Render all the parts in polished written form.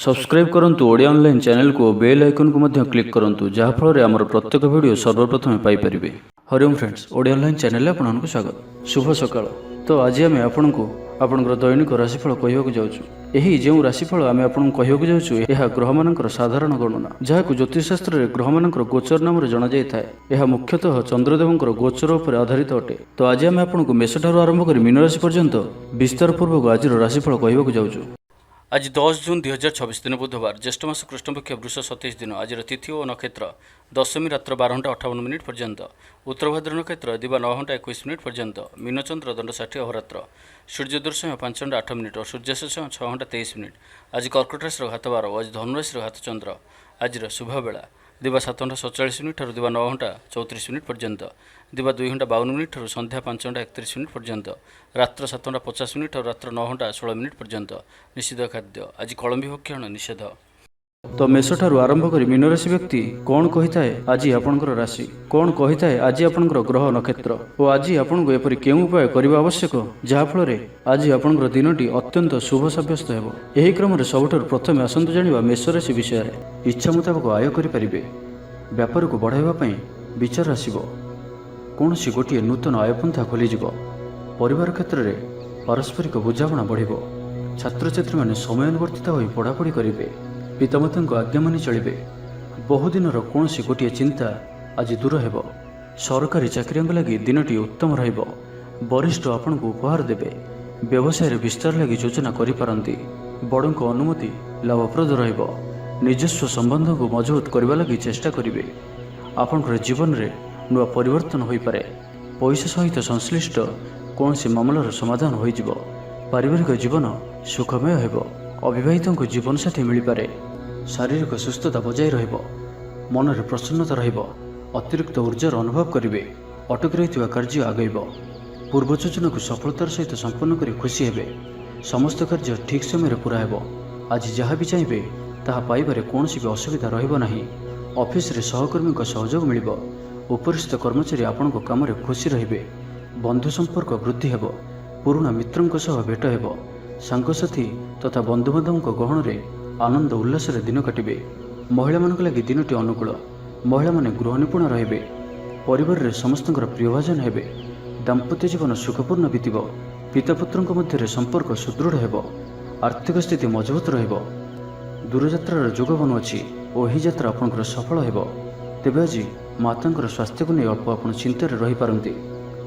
Subscribe करंतु Odia online channel को bell icon को मध्य क्लिक करंतु जहाँ फल आमर प्रत्येक वीडियो सर्वप्रथम Piper. Hariom friends, Odia online channel आपको स्वागत। शुभ सकाळ। तो आज आम आपको आपंकर दैनिक राशिफल कहवाक जाऊँ। यही जो राशिफल आम आपको कहवाक जाऊँ यह ग्रह मानकर साधारण गणना जहाँ ज्योतिषशास्त्र में ग्रह मानकर गोचर नाम जना जाए। यह मुख्यतः चंद्रदेवंकर गोचर पर आधारित अटे। तो आज आम आपको मेष ठारू आरंभ कर मीन राशि पर्यंत विस्तार पूर्वक आज राशिफल कहवाक जाऊँ। आज 10 जून 2026 दिन बुधवार, ज्येष्ठ मास कृष्णपक्ष वृष 27 दिन। आज तिथि और नक्षत्र दशमी रात्र 12:58 पर्यंत, उत्तरभाद्र नक्षत्र दिवा 9:21 पर्यंत, मीनचंद्र दंड 60 अहोरात्र, सूर्योदय समय 5:08 और सूर्यास्त समय 6:23। आज कर्कट राशि घातवार, आज धनुराशि घातचंद्र। आज शुभ बेला दिवा 7:47 ठार दिवा 9:34 पर्यंत, दिवा 2:52 ठार संध्या 5:31 पर्यंत, रात्र 7:50 और रात्र 9:16 पर्यंत। निषिद्ध खाद्य आज कलम्बी भक्षण निषेध। तो मेष ठारू आरंभ कर मीन राशि व्यक्ति कौन कही थाए आज आपंकर राशि, कौन कही थाए आज आपंकर ग्रह नक्षत्र और आज आपको एपरी केउं उपाय करने आवश्यक जहाँफल आज आपंकर दिनटी अत्यंत शुभ सब्यस्त हो। यही क्रम सबुठार प्रथम आसतु जाना मेष राशि विषय। इच्छा मुताबक आय करें, व्यापार को बढ़ाइवाई विचार आसब, कौन सी गोटे नूतन आयपंथा खोलीज, परिवार क्षेत्र में पारस्परिक बुझाणा बढ़, छात्र छात्री मैंने समयानुवर्तित हो पढ़ापढ़ी करेंगे, पितामाता को आज्ञा मानि चलिए, बहुदिन कौन सी गोटे चिंता आज दूर हो, सरकारी चाकरी लगी दिनटी उत्तम रहिबो, वरिष्ठ आपण को उपहार देवे, व्यवसाय विस्तार लगी योजना करिपारंती, बड़ों को अनुमति लाभप्रद रहिबो, निजस्व संबंध को मजबूत करने लगी चेष्टा करेंगे, आपंकर जीवन में नुआ परिवर्तन हो पारे, पैसा सहित संश्लिष्ट कौन सी मामलार समाधान हो, पारिवारिक जीवन सुखमय हो, अविवाहितों को जीवन साथी मिल पारे, शारीरिक सुस्थता बजाय रहिबो, मन में प्रसन्नता रहिबो, अतिरिक्त ऊर्जार अनुभव करेंगे, अटक रही कार्य आगेब, पूर्व योजना को सफलतार सहित संपन्न कर खुशी हेबे, समस्त कार्य ठीक समय पूरा हेबो। आज जहाँ भी चाहिए ताहा पाइबारे कौन सी भी असुविधा रहिबो नाही। ऑफिस रे सहकर्मी को सहयोग मिलिबो, उपरिस्थ कर्मचारी आपनको काम रे खुशी रहिबे, बंधु संपर्क वृद्धि हेबो, पुराना मित्रंक सह भेट हेबो, सांगसाथी तथा बंधुबांधवों गहण रे आनंद उल्लास रे दिन काटिबे। महिला मानक लगी दिनटी अनुकूल, महिला माने गृह निपुण रहिबे, परिवार रे समस्तଙ୍କର प्रियभाजन हेबे, दाम्पत्य जीवन सुखपूर्ण बीतिबो, पिता पुत्रଙ୍କ ମଧ୍ୟରେ संपर्क सुदृढ़ हेबो, आर्थिक स्थिति मजबूत रहिबो, दूरयात्रार जोग बनुअछि और यही यात्रा आपनकर सफल हेबो। तेबे आज मातांकर स्वास्थ्य को नहीं अल्प आपण चिंतार रही पारंती,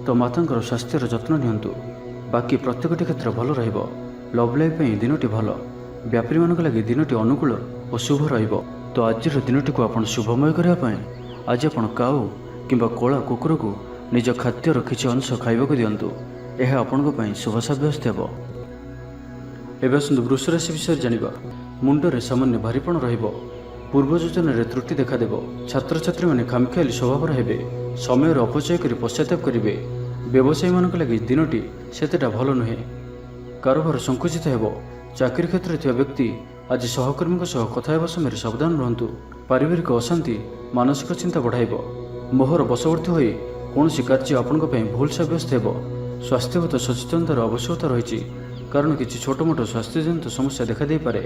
तो मातांकर स्वास्थ्यर जत्न नियंतु। बाकी प्रत्येकटी क्षेत्र भल रहिबो। लव लाइफ में दिनटी भल, व्यापारी मानक लगी दिनटी अनुकूल और शुभ रहिबो। तो आज दिनटी को आपण शुभमय करने आज आपण काऊ किंबा कोला कुकुर को निज खाद्यर किसी अंश खाइबा को दियंतु, यह आपण शुभ सब्यस्त हेबो। एबे आसंतु वृष राशि विषय जानिबा। मुंडरे सामान्य भारीपण रहिबो, पूर्व योजन त्रुटि देखादेव, छात्र छात्री मैंने खामखियाली स्वभाव हेबे, समय अपचय कर पश्चाताप करेंगे, व्यवसायी मानक लगी दिनटी सेतेटा भल नुहे, कारोबार संकुचित हेबो, चाकरी क्षेत्र में व्यक्ति आज सहकर्मी सह कथा हेबा समय सावधान रहंतु, पारिवारिक अशांति मानसिक चिंता बढ़ाइबो, मोहर बशवर्ती होई कौन सी कार्य आपण भूल सब्यस्त हेबो, स्वास्थ्यगत सचेतनतार आवश्यकता रही, कारण किसी छोट मोट स्वास्थ्यजनित समस्या देखा दे पारे।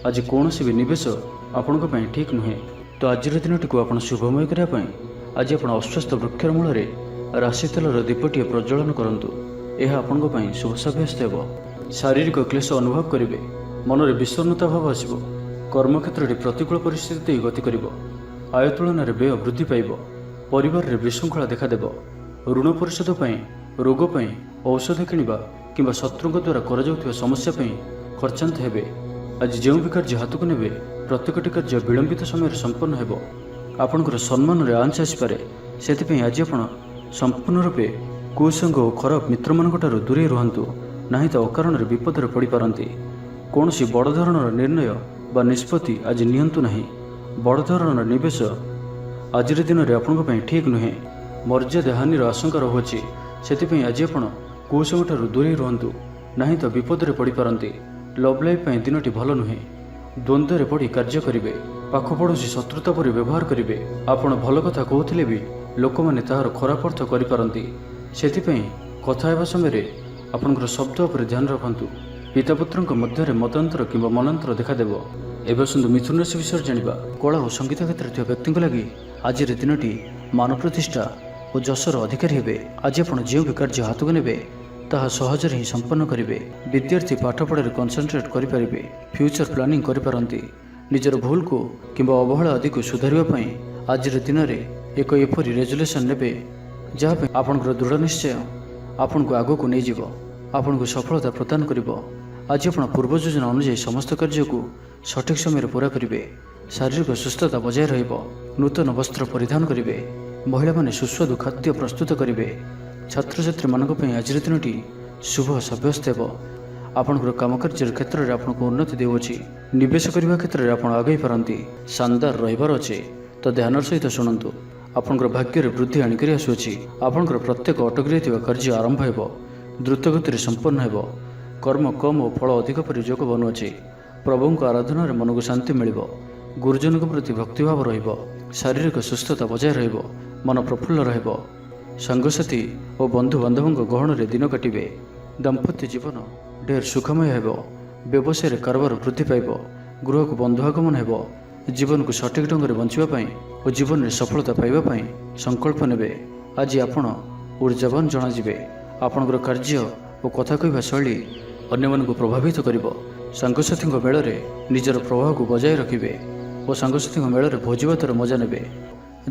आज कौन सी भी निवेश आपण ठीक नुहे। तो आज दिनटी को आप शुभमय करने आज आप अस्वस्थ वृक्षर मूल राशि तेलर दीपटीए प्रज्वलन करूँ, यह आपण शुभ सब्यस्त हो। शारीरिक क्लेश अनुभव करेंगे, मन में विषन्नता भाव आसब, कर्मक्षेत्र प्रतिकूल परिस्थिति गति कर, आय तुलन में व्यय वृद्धि पाइब, परिवार में विशृंखला देखादेव, ऋण परिशोध रोग औषध किणवा कि शत्रुओं द्वारा कर समस्या खर्चांत हेबे। आज जो भी कार्य हाथ को नेबे प्रत्येकटी कार्य विलंबित समय संपन्न हेबो, आपणकर सम्मान में आंच आसपे, से आज आप संपूर्ण रूपे कुसंग और खराब मित्र मान दूरे रुहतु, ना तो अकारण विपद में पड़ पारती। कौन सी बड़ धरणर निर्णय बा निष्पत्ति आज नियंतु नहीं, बड़ धरणर निवेश आज दिन में आपण ठीक नुहे, मर्यादा हानिर आशंका रहुछि, से आज आप कुसंग दूरे रुहतु, ना तो विपद में पड़ पारती। लव लाइफ दिनटी भल नुहे, द्वंद्व पड़ी कार्य करेंगे, पाखपड़ोशी शत्रुता पर व्यवहार करेंगे, आपण भल कथा कहते भी लोक मैंने तार खराब अर्थ करें, से कथा हेबा समय आपंकर शब्द पर ध्यान रखु, पिता पुत्र मध्य मतांतर कि मनांतर देखादेव, ଏବେ ଆସନ୍ତୁ ମିଥୁନ ରାଶି ବିଷୟରେ ଜାଣିବା। କଳା ଓ ସଙ୍ଗୀତ କ୍ଷେତ୍ରରେ ଥିବା ବ୍ୟକ୍ତିଙ୍କ ଲାଗି ଆଜିର ଦିନଟି ମାନ ପ୍ରତିଷ୍ଠା ଓ ଯଶର ଅଧିକାରୀ ହେବେ। ଆଜି ଆପଣ ଯେଉଁ ବି କାର୍ଯ୍ୟ ହାତକୁ ନେବେ ତାହା ସହଜରେ ହିଁ ସମ୍ପନ୍ନ କରିବେ। ବିଦ୍ୟାର୍ଥୀ ପାଠପଢ଼ାରେ କନସେନ୍ଟ୍ରେଟ୍ କରିପାରିବେ। ଫ୍ୟୁଚର ପ୍ଲାନିଂ କରିପାରନ୍ତି। ନିଜର ଭୁଲକୁ କିମ୍ବା ଅବହେଳା ଆଦିକୁ ସୁଧାରିବା ପାଇଁ ଆଜିର ଦିନରେ ଏକ ଏପରି ରେଜୁଲେସନ୍ ନେବେ ଯାହା ପାଇଁ ଆପଣଙ୍କର ଦୃଢ଼ ନିଶ୍ଚୟ ଆପଣଙ୍କୁ ଆଗକୁ ନେଇଯିବ, ଆପଣଙ୍କୁ ସଫଳତା ପ୍ରଦାନ କରିବ। ଆଜି ଆପଣ ପୂର୍ବ ଯୋଜନା ଅନୁଯାୟୀ ସମସ୍ତ କାର୍ଯ୍ୟକୁ ସଠିକ୍ ସମୟରେ ପୁରା କରିବେ। ଶାରୀରିକ ସୁସ୍ଥତା ବଜାୟ ରହିବ। ନୂତନ ବସ୍ତ୍ର ପରିଧାନ କରିବେ। ମହିଳାମାନେ ସୁସ୍ୱାଦୁ ଖାଦ୍ୟ ପ୍ରସ୍ତୁତ କରିବେ। ଛାତ୍ରଛାତ୍ରୀମାନଙ୍କ ପାଇଁ ଆଜିର ଦିନଟି ଶୁଭ ସାବ୍ୟସ୍ତ ହେବ। ଆପଣଙ୍କର କାମକାର୍ଯ୍ୟର କ୍ଷେତ୍ରରେ ଆପଣଙ୍କୁ ଉନ୍ନତି ଦେଉଅଛି। ନିବେଶ କରିବା କ୍ଷେତ୍ରରେ ଆପଣ ଆଗେଇ ପାରନ୍ତି। ଶାନଦାର ରହିବାର ଅଛି, ତ ଧ୍ୟାନର ସହିତ ଶୁଣନ୍ତୁ। ଆପଣଙ୍କର ଭାଗ୍ୟରେ ବୃଦ୍ଧି ଆଣିକରି ଆସୁଅଛି। ଆପଣଙ୍କର ପ୍ରତ୍ୟେକ ଅଟକି ରହିଥିବା କାର୍ଯ୍ୟ ଆରମ୍ଭ ହେବ, ଦ୍ରୁତଗତିରେ ସମ୍ପନ୍ନ ହେବ। କର୍ମ କମ୍ ଓ ଫଳ ଅଧିକ ପରି ଯୋଗ ବନୁଅଛି। ପ୍ରଭୁଙ୍କ ଆରାଧନାରେ ମନକୁ ଶାନ୍ତି ମିଳିବ। ଗୁରୁଜନଙ୍କ ପ୍ରତି ଭକ୍ତିଭାବ ରହିବ। ଶାରୀରିକ ସୁସ୍ଥତା ବଜାୟ ରହିବ। ମନ ପ୍ରଫୁଲ୍ଲ ରହିବ। ସାଙ୍ଗସାଥୀ ଓ ବନ୍ଧୁବାନ୍ଧବଙ୍କ ଗହଣରେ ଦିନ କାଟିବେ। ଦାମ୍ପତ୍ୟ ଜୀବନ ଢେର ସୁଖମୟ ହେବ। ବ୍ୟବସାୟରେ କାରବାର ବୃଦ୍ଧି ପାଇବ। ଗୃହକୁ ବନ୍ଧୁ ଆଗମନ ହେବ। ଜୀବନକୁ ସଠିକ୍ ଢଙ୍ଗରେ ବଞ୍ଚିବା ପାଇଁ ଓ ଜୀବନରେ ସଫଳତା ପାଇବା ପାଇଁ ସଂକଳ୍ପ ନେବେ। ଆଜି ଆପଣ ଉର୍ଜାବାନ ଜଣାଯିବେ। ଆପଣଙ୍କର କାର୍ଯ୍ୟ ଓ କଥା କହିବା ଶୈଳୀ ଅନ୍ୟମାନଙ୍କୁ ପ୍ରଭାବିତ କରିବ। ସାଙ୍ଗସାଥୀଙ୍କ ମେଳରେ ନିଜର ପ୍ରଭାବକୁ ବଜାୟ ରଖିବେ ଓ ସାଙ୍ଗସାଥୀଙ୍କ ମେଳରେ ଭୋଜିଭାତର ମଜା ନେବେ।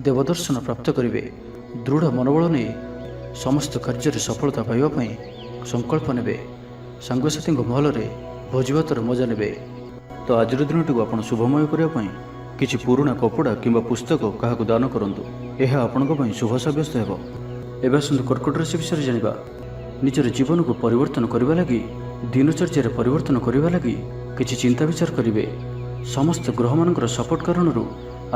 ଦେବଦର୍ଶନ ପ୍ରାପ୍ତ କରିବେ। ଦୃଢ଼ ମନୋବଳ ନେଇ ସମସ୍ତ କାର୍ଯ୍ୟରେ ସଫଳତା ପାଇବା ପାଇଁ ସଂକଳ୍ପ ନେବେ। ସାଙ୍ଗସାଥୀଙ୍କ ମହଲରେ ଭୋଜିଭାତର ମଜା ନେବେ। ତ ଆଜିର ଦିନଟିକୁ ଆପଣ ଶୁଭମୟ କରିବା ପାଇଁ କିଛି ପୁରୁଣା କପଡ଼ା କିମ୍ବା ପୁସ୍ତକ କାହାକୁ ଦାନ କରନ୍ତୁ। ଏହା ଆପଣଙ୍କ ପାଇଁ ଶୁଭ ସାବ୍ୟସ୍ତ ହେବ। ଏବେ ଆସନ୍ତୁ କର୍କଟ ରାଶି ବିଷୟରେ ଜାଣିବା। ନିଜର ଜୀବନକୁ ପରିବର୍ତ୍ତନ କରିବା ଲାଗି, ଦିନଚର୍ଯ୍ୟାରେ ପରିବର୍ତ୍ତନ କରିବା ଲାଗି କିଛି ଚିନ୍ତା ବିଚାର କରିବେ। ସମସ୍ତ ଗ୍ରହମାନଙ୍କର ସପୋର୍ଟ କାରଣରୁ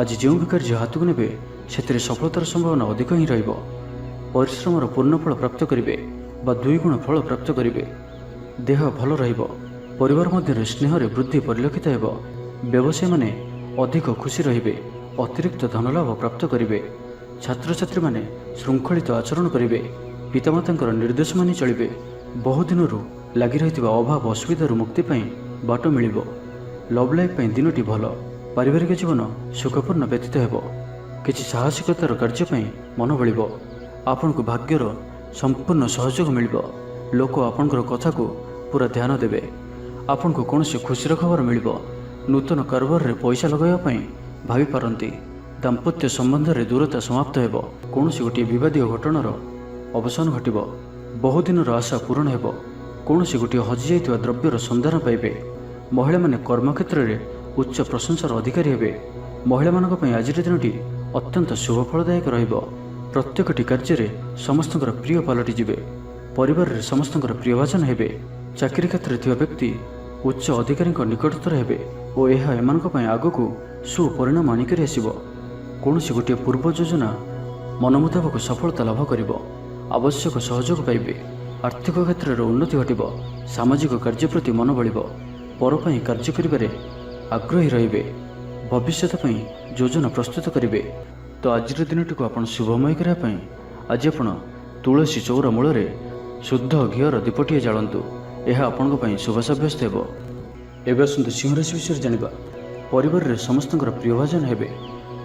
ଆଜି ଯେଉଁ ବି କାର୍ଯ୍ୟ ହାତକୁ ନେବେ ସେଥିରେ ସଫଳତାର ସମ୍ଭାବନା ଅଧିକ ହିଁ ରହିବ। ପରିଶ୍ରମର ପୂର୍ଣ୍ଣ ଫଳ ପ୍ରାପ୍ତ କରିବେ ବା 2 ଗୁଣ ଫଳ ପ୍ରାପ୍ତ କରିବେ। ଦେହ ଭଲ ରହିବ। ପରିବାର ମଧ୍ୟରେ ସ୍ନେହରେ ବୃଦ୍ଧି ପରିଲକ୍ଷିତ ହେବ। ବ୍ୟବସାୟୀମାନେ ଅଧିକ ଖୁସି ରହିବେ। ଅତିରିକ୍ତ ଧନଲାଭ ପ୍ରାପ୍ତ କରିବେ। ଛାତ୍ରଛାତ୍ରୀମାନେ ଶୃଙ୍ଖଳିତ ଆଚରଣ କରିବେ। ପିତାମାତାଙ୍କର ନିର୍ଦ୍ଦେଶ ମାନି ଚଳିବେ। ବହୁଦିନରୁ ଲାଗି ରହିଥିବା ଅଭାବ ଅସୁବିଧାରୁ ମୁକ୍ତି ପାଇଁ ବାଟ ମିଳିବ। ଲଭ୍ ଲାଇଫ୍ ପାଇଁ ଦିନଟି ଭଲ। ପାରିବାରିକ ଜୀବନ ସୁଖପୂର୍ଣ୍ଣ ବ୍ୟତୀତ ହେବ। କିଛି ସାହସିକତାର କାର୍ଯ୍ୟ ପାଇଁ ମନ ବଳିବ। ଆପଣଙ୍କୁ ଭାଗ୍ୟର ସମ୍ପୂର୍ଣ୍ଣ ସହଯୋଗ ମିଳିବ। ଲୋକ ଆପଣଙ୍କର କଥାକୁ ପୁରା ଧ୍ୟାନ ଦେବେ। ଆପଣଙ୍କୁ କୌଣସି ଖୁସିର ଖବର ମିଳିବ। ନୂତନ କାରବାରରେ ପଇସା ଲଗାଇବା ପାଇଁ ଭାବିପାରନ୍ତି। ଦାମ୍ପତ୍ୟ ସମ୍ବନ୍ଧରେ ଦୂରତା ସମାପ୍ତ ହେବ। କୌଣସି ଗୋଟିଏ ବିବାଦୀୟ ଘଟଣାର ଅବସାନ ଘଟିବ। ବହୁଦିନର ଆଶା ପୂରଣ ହେବ। କୌଣସି ଗୋଟିଏ ହଜିଯାଇଥିବା ଦ୍ରବ୍ୟର ସନ୍ଧାନ ପାଇବେ। ମହିଳାମାନେ କର୍ମକ୍ଷେତ୍ରରେ ଉଚ୍ଚ ପ୍ରଶଂସାର ଅଧିକାରୀ ହେବେ। ମହିଳାମାନଙ୍କ ପାଇଁ ଆଜିର ଦିନଟି ଅତ୍ୟନ୍ତ ଶୁଭ ଫଳଦାୟକ ରହିବ। ପ୍ରତ୍ୟେକଟି କାର୍ଯ୍ୟରେ ସମସ୍ତଙ୍କର ପ୍ରିୟ ପାଲଟିଯିବେ। ପରିବାରରେ ସମସ୍ତଙ୍କର ପ୍ରିୟଭାଜନ ହେବେ। ଚାକିରି କ୍ଷେତ୍ରରେ ଥିବା ବ୍ୟକ୍ତି ଉଚ୍ଚ ଅଧିକାରୀଙ୍କ ନିକଟତର ହେବେ ଓ ଏହା ଏମାନଙ୍କ ପାଇଁ ଆଗକୁ ସୁପରିଣାମ ଆଣିକରି ଆସିବ। କୌଣସି ଗୋଟିଏ ପୂର୍ବ ଯୋଜନା ମନ ମୁତାବକ ସଫଳତା ଲାଭ କରିବ। ଆବଶ୍ୟକ ସହଯୋଗ ପାଇବେ। ଆର୍ଥିକ କ୍ଷେତ୍ରରେ ଉନ୍ନତି ଘଟିବ। ସାମାଜିକ କାର୍ଯ୍ୟ ପ୍ରତି ମନ ବଳିବ। ପର ପାଇଁ କାର୍ଯ୍ୟ କରିବାରେ ଆଗ୍ରହୀ ରହିବେ। ଭବିଷ୍ୟତ ପାଇଁ ଯୋଜନା ପ୍ରସ୍ତୁତ କରିବେ। ତ ଆଜିର ଦିନଟିକୁ ଆପଣ ଶୁଭମୟ କରିବା ପାଇଁ ଆଜି ଆପଣ ତୁଳସୀ ଚଉରା ମୂଳରେ ଶୁଦ୍ଧ ଘିଅର ଦୀପଟିଏ ଜାଳନ୍ତୁ। ଏହା ଆପଣଙ୍କ ପାଇଁ ଶୁଭ ସାବ୍ୟସ୍ତ ହେବ। ଏବେ ଆସନ୍ତୁ ସିଂହ ରାଶି ବିଷୟରେ ଜାଣିବା। ପରିବାରରେ ସମସ୍ତଙ୍କର ପ୍ରିୟଭାଜନ ହେବେ।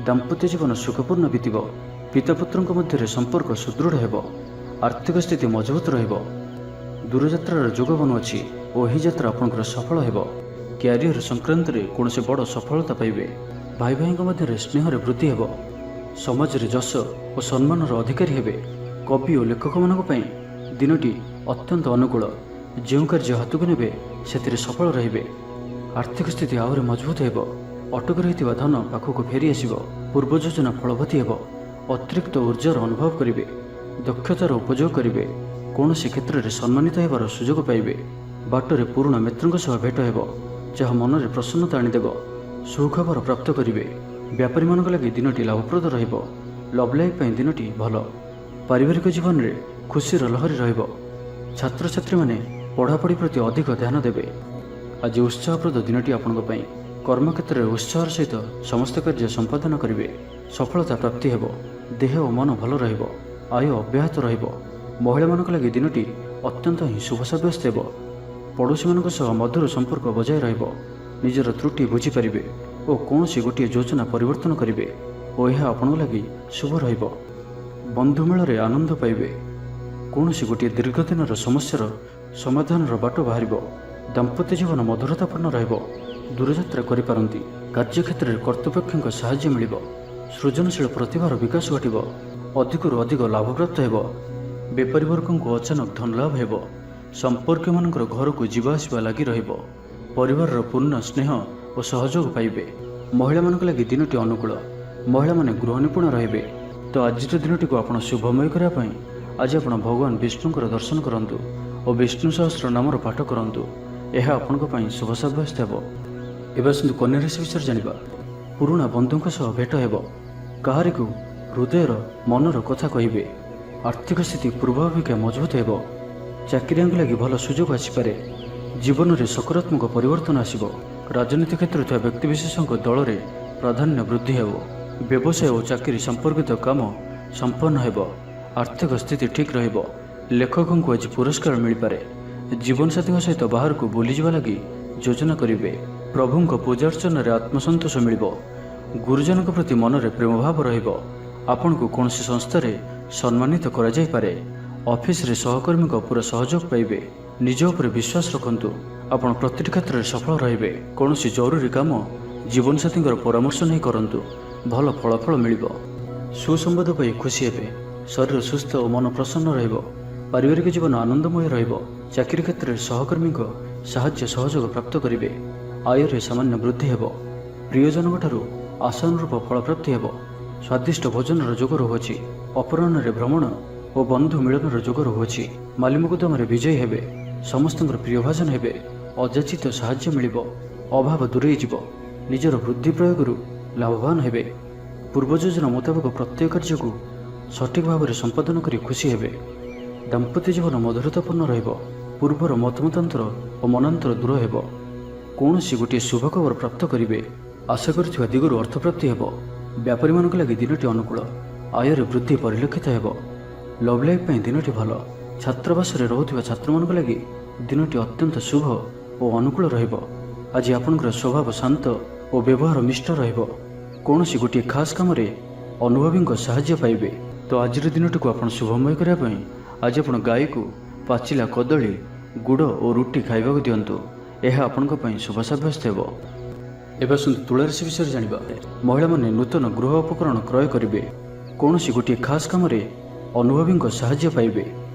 ଦାମ୍ପତ୍ୟ ଜୀବନ ସୁଖପୂର୍ଣ୍ଣ ବିତିବ। ପିତାପୁତ୍ରଙ୍କ ମଧ୍ୟରେ ସମ୍ପର୍କ ସୁଦୃଢ଼ ହେବ। ଆର୍ଥିକ ସ୍ଥିତି ମଜବୁତ ରହିବ। ଦୂରଯାତ୍ରାର ଯୋଗ ବନୁଅଛି ଓ ଏହି ଯାତ୍ରା ଆପଣଙ୍କର ସଫଳ ହେବ। କ୍ୟାରିୟର ସଂକ୍ରାନ୍ତରେ କୌଣସି ବଡ଼ ସଫଳତା ପାଇବେ। ଭାଇ ଭାଇଙ୍କ ମଧ୍ୟରେ ସ୍ନେହରେ ବୃଦ୍ଧି ହେବ। ସମାଜରେ ଯଶ ଓ ସମ୍ମାନର ଅଧିକାରୀ ହେବେ। କବି ଓ ଲେଖକମାନଙ୍କ ପାଇଁ ଦିନଟି ଅତ୍ୟନ୍ତ ଅନୁକୂଳ। ଯେଉଁ କାର୍ଯ୍ୟ ହାତକୁ ନେବେ ସେଥିରେ ସଫଳ ରହିବେ। ଆର୍ଥିକ ସ୍ଥିତି ଆହୁରି ମଜବୁତ ହେବ। ଅଟକି ରହିଥିବା ଧନ ପାଖକୁ ଫେରି ଆସିବ। ପୂର୍ବ ଯୋଜନା ଫଳବତୀ ହେବ। ଅତିରିକ୍ତ ଉର୍ଜାର ଅନୁଭବ କରିବେ। ଦକ୍ଷତାର ଉପଯୋଗ କରିବେ। କୌଣସି କ୍ଷେତ୍ରରେ ସମ୍ମାନିତ ହେବାର ସୁଯୋଗ ପାଇବେ। ବାଟରେ ପୁରୁଣା ମିତ୍ରଙ୍କ ସହ ଭେଟ ହେବ, ଯାହା ମନରେ ପ୍ରସନ୍ନତା ଆଣିଦେବ। ସୁଖବର ପ୍ରାପ୍ତ କରିବେ। ବ୍ୟାପାରୀମାନଙ୍କ ଲାଗି ଦିନଟି ଲାଭପ୍ରଦ ରହିବ। ଲଭ୍ ଲାଇଫ୍ ପାଇଁ ଦିନଟି ଭଲ। ପାରିବାରିକ ଜୀବନରେ ଖୁସିର ଲହରୀ ରହିବ। ଛାତ୍ରଛାତ୍ରୀମାନେ ପଢ଼ାପଢ଼ି ପ୍ରତି ଅଧିକ ଧ୍ୟାନ ଦେବେ। ଆଜି ଉତ୍ସାହପ୍ରଦ ଦିନଟି ଆପଣଙ୍କ ପାଇଁ। କର୍ମକ୍ଷେତ୍ରରେ ଉତ୍ସାହର ସହିତ ସମସ୍ତ କାର୍ଯ୍ୟ ସମ୍ପାଦନ କରିବେ। ସଫଳତା ପ୍ରାପ୍ତି ହେବ। ଦେହ ଓ ମନ ଭଲ ରହିବ। ଆୟ ଅବ୍ୟାହତ ରହିବ। ମହିଳାମାନଙ୍କ ଲାଗି ଦିନଟି ଅତ୍ୟନ୍ତ ହିଁ ଶୁଭ ସାବ୍ୟସ୍ତ ହେବ। ପଡ଼ୋଶୀମାନଙ୍କ ସହ ମଧୁର ସମ୍ପର୍କ ବଜାୟ ରହିବ। ନିଜର ତ୍ରୁଟି ବୁଝିପାରିବେ ଓ କୌଣସି ଗୋଟିଏ ଯୋଜନା ପରିବର୍ତ୍ତନ କରିବେ ଓ ଏହା ଆପଣଙ୍କ ଲାଗି ଶୁଭ ରହିବ। ବନ୍ଧୁ ମେଳରେ ଆନନ୍ଦ ପାଇବେ। କୌଣସି ଗୋଟିଏ ଦୀର୍ଘ ଦିନର ସମସ୍ୟାର ସମାଧାନର ବାଟ ବାହାରିବ। ଦାମ୍ପତ୍ୟ ଜୀବନ ମଧୁରତାପୂର୍ଣ୍ଣ ରହିବ। ଦୂରଯାତ୍ରା କରିପାରନ୍ତି। କାର୍ଯ୍ୟକ୍ଷେତ୍ରରେ କର୍ତ୍ତୃପକ୍ଷଙ୍କ ସାହାଯ୍ୟ ମିଳିବ। ସୃଜନଶୀଳ ପ୍ରତିଭାର ବିକାଶ ଘଟିବ। ଅଧିକରୁ ଅଧିକ ଲାଭପ୍ରାପ୍ତ ହେବ। ବେପାରୀ ବର୍ଗଙ୍କୁ ଅଚାନକ ଧନଲାଭ ହେବ। ସମ୍ପର୍କୀୟମାନଙ୍କର ଘରକୁ ଯିବା ଆସିବା ଲାଗି ରହିବ। ପରିବାରର ପୂର୍ଣ୍ଣ ସ୍ନେହ ଓ ସହଯୋଗ ପାଇବେ। ମହିଳାମାନଙ୍କ ଲାଗି ଦିନଟି ଅନୁକୂଳ। ମହିଳାମାନେ ଗୃହ ନିପୁଣ ରହିବେ। ତ ଆଜିର ଦିନଟିକୁ ଆପଣ ଶୁଭମୟ କରିବା ପାଇଁ ଆଜି ଆପଣ ଭଗବାନ ବିଷ୍ଣୁଙ୍କର ଦର୍ଶନ କରନ୍ତୁ ଓ ବିଷ୍ଣୁ ସହସ୍ର ନାମର ପାଠ କରନ୍ତୁ। ଏହା ଆପଣଙ୍କ ପାଇଁ ଶୁଭ ସାବ୍ୟସ୍ତ ହେବ। ଏବେ ଆସନ୍ତୁ କନ୍ୟା ରାଶି ବିଷୟରେ ଜାଣିବା। ପୁରୁଣା ବନ୍ଧୁଙ୍କ ସହ ଭେଟ ହେବ। କାହାରିକୁ ହୃଦୟର ମନର କଥା କହିବେ। ଆର୍ଥିକ ସ୍ଥିତି ପୂର୍ବ ଅପେକ୍ଷା ମଜବୁତ ହେବ। ଚାକିରିଆଙ୍କ ଲାଗି ଭଲ ସୁଯୋଗ ଆସିପାରେ। ଜୀବନରେ ସକାରାତ୍ମକ ପରିବର୍ତ୍ତନ ଆସିବ। ରାଜନୀତି କ୍ଷେତ୍ରରେ ଥିବା ବ୍ୟକ୍ତିବିଶେଷଙ୍କ ଦଳରେ ପ୍ରାଧାନ୍ୟ ବୃଦ୍ଧି ହେବ। ବ୍ୟବସାୟ ଓ ଚାକିରି ସମ୍ପର୍କିତ କାମ ସମ୍ପନ୍ନ ହେବ। ଆର୍ଥିକ ସ୍ଥିତି ଠିକ୍ ରହିବ। ଲେଖକଙ୍କୁ ଆଜି ପୁରସ୍କାର ମିଳିପାରେ। ଜୀବନସାଥୀଙ୍କ ସହିତ ବାହାରକୁ ବୁଲିଯିବା ଲାଗି ଯୋଜନା କରିବେ। ପ୍ରଭୁଙ୍କ ପୂଜାର୍ଚ୍ଚନାରେ ଆତ୍ମସନ୍ତୋଷ ମିଳିବ। ଗୁରୁଜନଙ୍କ ପ୍ରତି ମନରେ ପ୍ରେମଭାବ ରହିବ। ଆପଣଙ୍କୁ କୌଣସି ସଂସ୍ଥାରେ ସମ୍ମାନିତ କରାଯାଇପାରେ। ଅଫିସରେ ସହକର୍ମୀଙ୍କ ପୁରା ସହଯୋଗ ପାଇବେ। ନିଜ ଉପରେ ବିଶ୍ୱାସ ରଖନ୍ତୁ। ଆପଣ ପ୍ରତିଟି କ୍ଷେତ୍ରରେ ସଫଳ ରହିବେ। କୌଣସି ଜରୁରୀ କାମ ଜୀବନସାଥୀଙ୍କର ପରାମର୍ଶ ନେଇ କରନ୍ତୁ। ଭଲ ଫଳାଫଳ ମିଳିବ। ସୁସମ୍ବାଦ ପାଇ ଖୁସି ହେବେ। ଶରୀର ସୁସ୍ଥ ଓ ମନ ପ୍ରସନ୍ନ ରହିବ। ପାରିବାରିକ ଜୀବନ ଆନନ୍ଦମୟ ରହିବ। ଚାକିରି କ୍ଷେତ୍ରରେ ସହକର୍ମୀଙ୍କ ସାହାଯ୍ୟ ସହଯୋଗ ପ୍ରାପ୍ତ କରିବେ। ଆୟରେ ସାମାନ୍ୟ ବୃଦ୍ଧି ହେବ। ପ୍ରିୟଜନଙ୍କଠାରୁ ଆଶାନୁରୂପ ଫଳପ୍ରାପ୍ତି ହେବ। ସ୍ୱାଦିଷ୍ଟ ଭୋଜନର ଯୋଗ ରହୁଅଛି। ଅପରାହ୍ନରେ ଭ୍ରମଣ ଓ ବନ୍ଧୁ ମିଳନର ଯୋଗ ରହୁଅଛି। ମାଲିମୁକଦ୍ଦମାରେ ବିଜୟୀ ହେବେ। ସମସ୍ତଙ୍କର ପ୍ରିୟଭାଜନ ହେବେ। ଅଯାଚିତ ସାହାଯ୍ୟ ମିଳିବ। ଅଭାବ ଦୂରେଇ ଯିବ। ନିଜର ବୁଦ୍ଧି ପ୍ରୟୋଗରୁ ଲାଭବାନ ହେବେ। ପୂର୍ବ ଯୋଜନା ମୁତାବକ ପ୍ରତ୍ୟେକ କାର୍ଯ୍ୟକୁ ସଠିକ୍ ଭାବରେ ସମ୍ପାଦନ କରି ଖୁସି ହେବେ। ଦାମ୍ପତ୍ୟ ଜୀବନ ମଧୁରତାପୂର୍ଣ୍ଣ ରହିବ। ପୂର୍ବର ମତମତାନ୍ତର ଓ ମନାନ୍ତର ଦୂର ହେବ। କୌଣସି ଗୋଟିଏ ଶୁଭ ଖବର ପ୍ରାପ୍ତ କରିବେ। ଆଶା କରିଥିବା ଦିଗରୁ ଅର୍ଥପ୍ରାପ୍ତି ହେବ। ବ୍ୟାପାରୀମାନଙ୍କ ଲାଗି ଦିନଟି ଅନୁକୂଳ। ଆୟରେ ବୃଦ୍ଧି ପରିଲକ୍ଷିତ ହେବ। ଲଭ୍ ଲାଇଫ୍ ପାଇଁ ଦିନଟି ଭଲ। ଛାତ୍ରାବାସରେ ରହୁଥିବା ଛାତ୍ରମାନଙ୍କ ଲାଗି ଦିନଟି ଅତ୍ୟନ୍ତ ଶୁଭ ଓ ଅନୁକୂଳ ରହିବ। ଆଜି ଆପଣଙ୍କର ସ୍ୱଭାବ ଶାନ୍ତ ଓ ବ୍ୟବହାର ମିଷ୍ଟ ରହିବ। କୌଣସି ଗୋଟିଏ ଖାସ୍ କାମରେ ଅନୁଭବୀଙ୍କ ସାହାଯ୍ୟ ପାଇବେ। ତ ଆଜିର ଦିନଟିକୁ ଆପଣ ଶୁଭମୟ କରିବା ପାଇଁ ଆଜି ଆପଣ ଗାଈକୁ ପାଚିଲା କଦଳୀ, ଗୁଡ଼ ଓ ରୁଟି ଖାଇବାକୁ ଦିଅନ୍ତୁ। ଏହା ଆପଣଙ୍କ ପାଇଁ ଶୁଭ ସାବ୍ୟସ୍ତ ହେବ। ଏବେ ଆସନ୍ତୁ ତୁଳା ରାଶି ବିଷୟରେ ଜାଣିବା। ମହିଳାମାନେ ନୂତନ ଗୃହ ଉପକରଣ କ୍ରୟ କରିବେ। କୌଣସି ଗୋଟିଏ ଖାସ୍ କାମରେ ଅନୁଭବୀଙ୍କ ସାହାଯ୍ୟ ପାଇବେ।